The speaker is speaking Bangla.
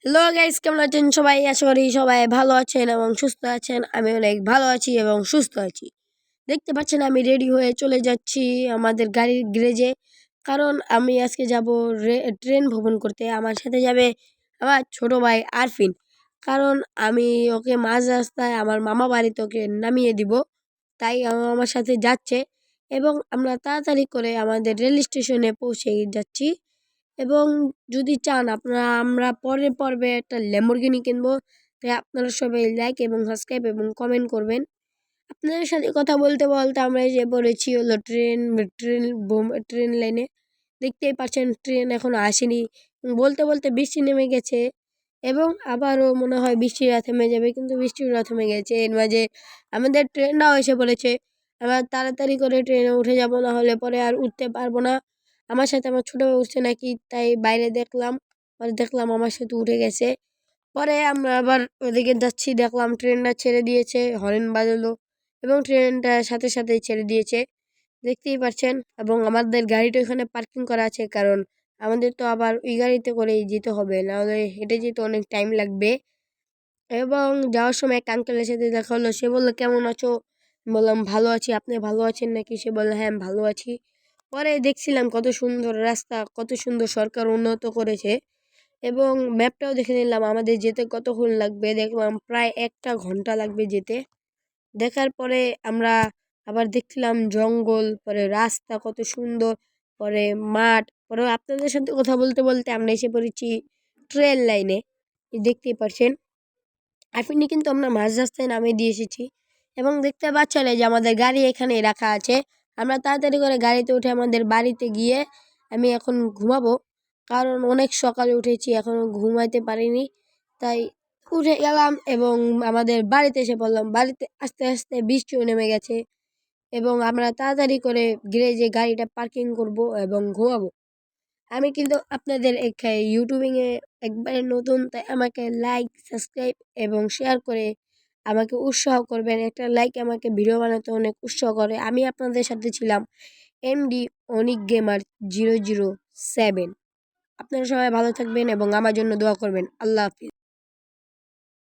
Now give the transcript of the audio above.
হ্যালো গাইস, কেমন আছেন সবাই? আশা করি সবাই ভালো আছেন এবং সুস্থ আছেন। আমি অনেক ভালো আছি এবং সুস্থ আছি। দেখতে পাচ্ছেন আমি রেডি হয়ে চলে যাচ্ছি আমাদের গাড়ির গ্যারেজে, কারণ আমি আজকে যাব ট্রেন ভ্রমণ করতে। আমার সাথে যাবে আমার ছোট ভাই আরফিন, কারণ আমি ওকে মাঝ রাস্তায় আমার মামা বাড়িতে ওকে নামিয়ে দিব, তাই আমার সাথে যাচ্ছে। এবং আমরা তাড়াতাড়ি করে আমাদের রেল স্টেশনে পৌঁছে যাচ্ছি। এবং যদি চান আমরা পরের পর্বে একটা ল্যাম্বরগিনি কিনবো, তাই আপনারা সবাই লাইক এবং সাবস্ক্রাইব এবং কমেন্ট করবেন। আপনাদের সাথে কথা বলতে বলতে আমরা এসে পড়েছি হলো ট্রেন লাইনে। দেখতেই পাচ্ছেন ট্রেন এখনো আসেনি। বলতে বলতে বৃষ্টি নেমে গেছে এবং আবারও মনে হয় বৃষ্টিটা থেমে যাবে, কিন্তু বৃষ্টিটা থেমে গেছে। এর মাঝে আমাদের ট্রেনটাও এসে পড়েছে। আমরা তাড়াতাড়ি করে ট্রেনে উঠে যাব, না হলে পরে আর উঠতে পারবো না। আমার সাথে আমার ছোট ভাই উঠছে নাকি, তাই বাইরে দেখলাম, পরে দেখলাম আমার সাথে উঠে গেছে। পরে আমরা আবার ওদিকে যাচ্ছি, দেখলাম ট্রেনটা ছেড়ে দিয়েছে, হর্ন বাজালো এবং ট্রেনটা সাথে সাথে ছেড়ে দিয়েছে, দেখতেই পাচ্ছেন। এবং আমাদের গাড়িটা ওখানে পার্কিং করা আছে, কারণ আমাদের তো আবার ওই গাড়িতে করেই যেতে হবে, নাহলে হেঁটে যেতে অনেক টাইম লাগবে। এবং যাওয়ার সময় এক আঙ্কেলের সাথে দেখা হলো। সে বললো, কেমন আছো? বললাম, ভালো আছি। আপনি ভালো আছেন নাকি? সে বললো, হ্যাঁ আমি ভালো আছি। পরে দেখছিলাম কত সুন্দর রাস্তা, কত সুন্দর সরকার উন্নত করেছে। এবং ম্যাপটাও দেখে নিলাম আমাদের যেতে কতক্ষণ লাগবে। দেখলাম প্রায় 1 ঘন্টা লাগবে যেতে। দেখার পরে আমরা আবার দেখছিলাম জঙ্গল, পরে রাস্তা কত সুন্দর, পরে মাঠ। পরে আপনাদের সাথে কথা বলতে বলতে আমরা এসে পড়েছি ট্রেন লাইনে, দেখতেই পাচ্ছেন। আপনি কিন্তু আমরা মাঝ রাস্তায় নামিয়ে দিয়ে এসেছি এবং দেখতে পাচ্ছেন এই যে আমাদের গাড়ি এখানে রাখা আছে। আমরা তাড়াতাড়ি করে গাড়িতে উঠে আমাদের বাড়িতে গিয়ে আমি এখন ঘুমাবো, কারণ অনেক সকালে উঠেছি, এখনও ঘুমাইতে পারিনি। তাই উঠে গেলাম এবং আমাদের বাড়িতে এসে পড়লাম। বাড়িতে আস্তে আস্তে বৃষ্টিও নেমে গেছে এবং আমরা তাড়াতাড়ি করে গ্যারেজে গাড়িটা পার্কিং করব এবং ঘুমাবো। আমি কিন্তু আপনাদের ইউটিউবিংয়ে একবারে নতুন, তাই আমাকে লাইক, সাবস্ক্রাইব এবং শেয়ার করে আমাকে উৎসাহ করবেন। একটা লাইক আমাকে ভিডিও বানাতে অনেক উৎসাহ করে। আমি আপনাদের সাথে ছিলাম এমডি অনিক গেমার 007। আপনারা সবাই ভালো থাকবেন এবং আমার জন্য দোয়া করবেন। আল্লাহ হাফিজ।